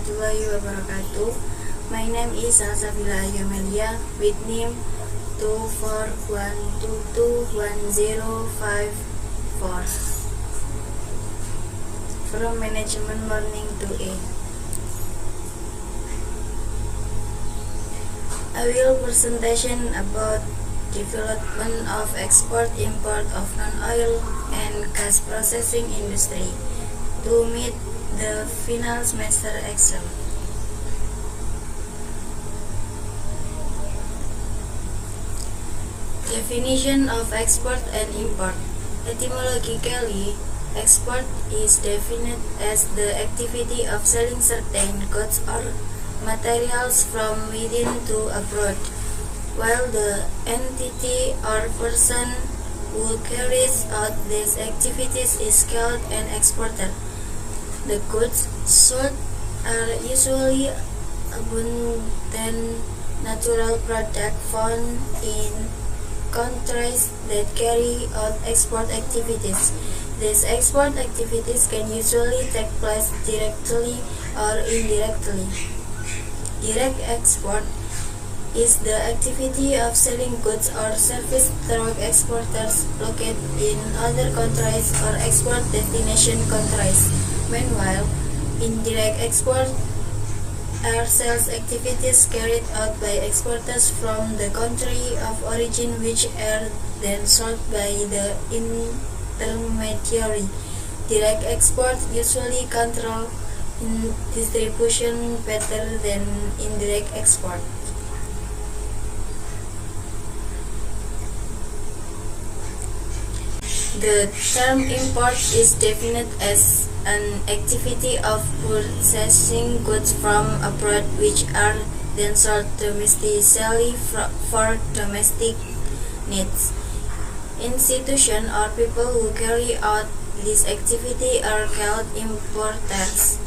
warahmatullahi wabarakatuh. My name is Salsabila Amelia with NIM 241221054 from Management Learning 2A. I will presentation about development of export-import of non-oil and gas processing industry to meet the final semester exam. Definition of export and import. Etymologically, export is defined as the activity of selling certain goods or materials from within to abroad, while the entity or person who carries out these activities is called an exporter. The goods sold are usually abundant natural products found in countries that carry out export activities. These export activities can usually take place directly or indirectly. Direct export is the activity of selling goods or services through exporters located in other countries or export destination countries. Meanwhile, indirect export are sales activities carried out by exporters from the country of origin which are then sold by the intermediary. Direct export usually control distribution better than indirect export. The term import is defined as an activity of purchasing goods from abroad which are then sold domestically for domestic needs. Institutions or people who carry out this activity are called importers.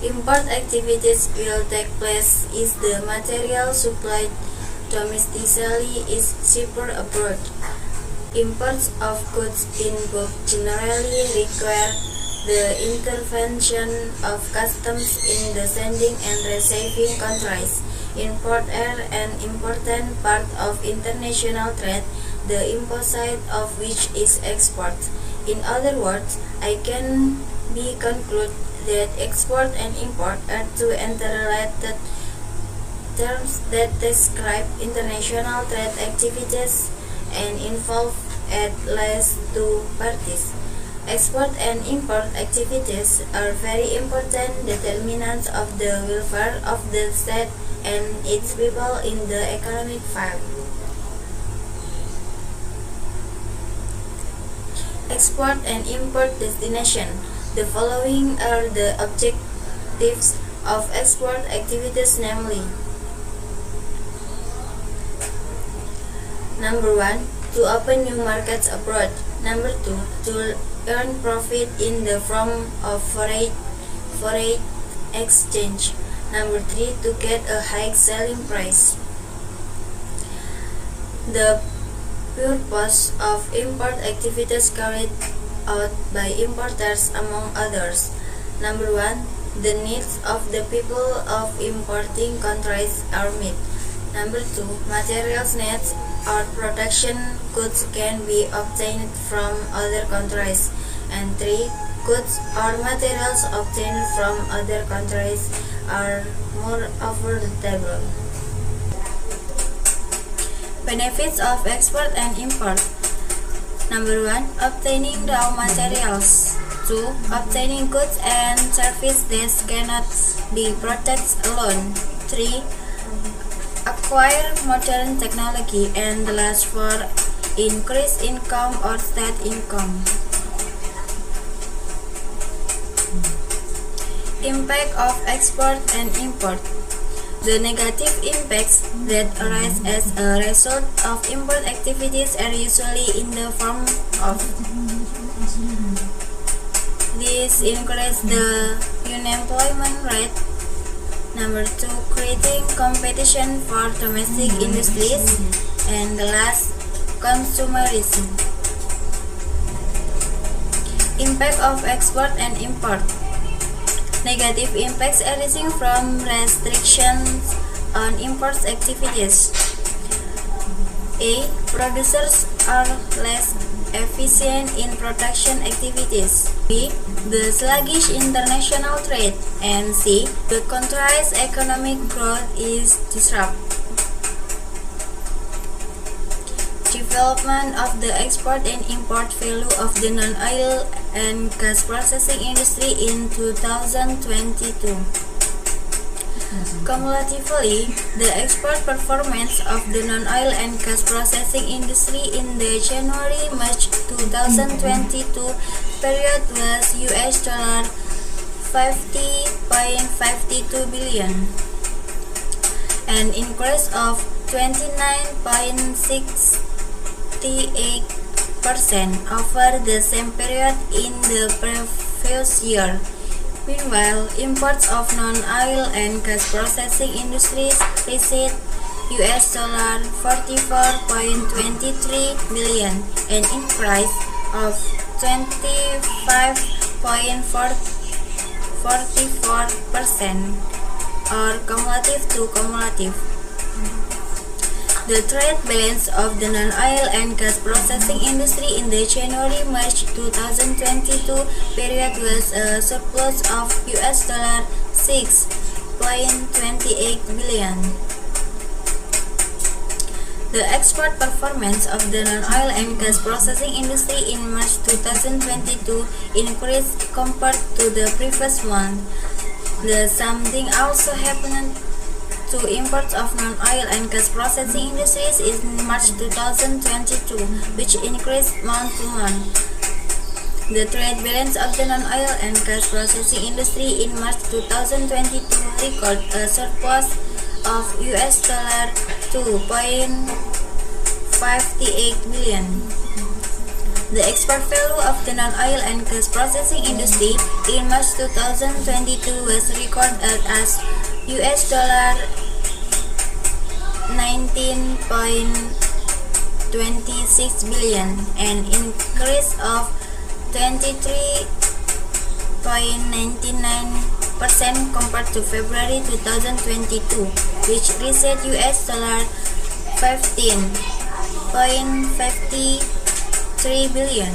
Import activities will take place if the material supplied domestically is cheaper abroad. Imports of goods in bulk generally require the intervention of customs in the sending and receiving countries. Import are an important part of international trade, the opposite of which is export. In other words, I can be conclude that export and import are two interrelated terms that describe international trade activities and involve at least two parties. Export and import activities are very important determinants of the welfare of the state and its people in the economic field. Export and import destination. The following are the objectives of export activities, namely: Number 1, to open new markets abroad. Number 2, to earn profit in the form of foreign exchange. Number 3, to get a high selling price. The purpose of import activities carried out by importers among others. Number 1, the needs of the people of importing countries are met. Number 2, materials needs or production goods can be obtained from other countries. And 3, goods or materials obtained from other countries are more affordable. Benefits of export and import. Number 1, obtaining raw materials. 2, obtaining goods and services that cannot be produced alone. 3, acquire modern technology. And the last 4, increase income or state income. Impact of export and import. The negative impacts that arise as a result of import activities are usually in the form of: this increase the unemployment rate. Number 2, creating competition for domestic industries. And the last, consumerism. Impact of export and import. Negative impacts arising from restrictions on import activities. A. Producers are less efficient in production activities. B. The sluggish international trade. And C. The country's economic growth is disrupted. Development of the export and import value of the non-oil and gas processing industry in 2022. Cumulatively, the export performance of the non-oil and gas processing industry in the January-March 2022 period was $50.52 billion, an increase of 29.68% over the same period in the previous year. Meanwhile, imports of non-oil and gas processing industries reached $44.23 billion, an increase of 25.44% or cumulative to cumulative. The trade balance of the non-oil and gas processing industry in the January-March 2022 period was a surplus of $6.28 billion. The export performance of the non-oil and gas processing industry in March 2022 increased compared to the previous month. The same thing also happened to imports of non-oil and gas processing industries in March 2022, which increased month to month. The trade balance of the non-oil and gas processing industry in March 2022 recorded a surplus of $2.58 billion. The export value of the non-oil and gas processing industry in March 2022 was recorded as $19.26 billion, an increase of 23.99% compared to February 2022, which reached $15.53 billion.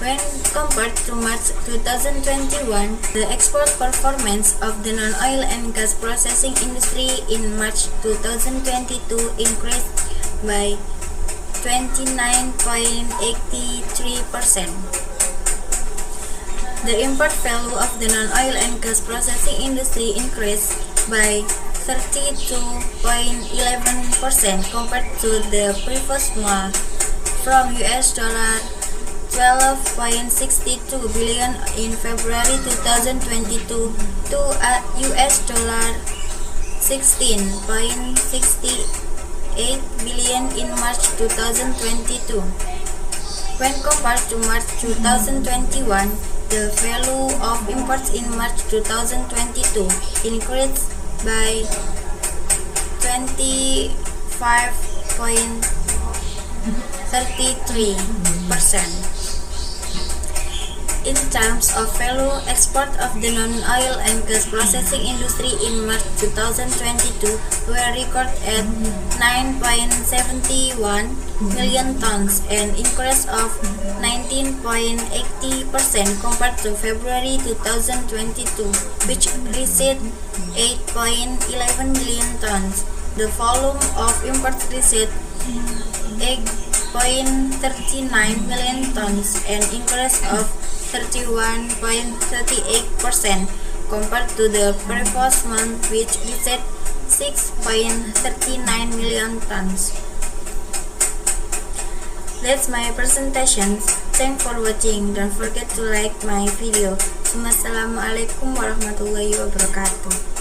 When compared to March 2021, the export performance of the non-oil and gas processing industry in March 2022 increased by 29.83%. The import value of the non-oil and gas processing industry increased by 32.11% compared to the previous month, from $12.62 billion in February 2022 to $16.68 billion in March 2022. When compared to March 2021, the value of imports in March 2022 increased by 25.33%. In terms of value, export of the non-oil and gas processing industry in March 2022 were recorded at 9.71 million tons, an increase of 19.80% compared to February 2022, which reached 8.11 million tons. The volume of imports reached 8.39 million tons, an increase of 31.38% compared to the previous month, which reached 6.39 million tons. That's my presentation. Thanks for watching. Don't forget to like my video. Wassalamualaikum warahmatullahi wabarakatuh.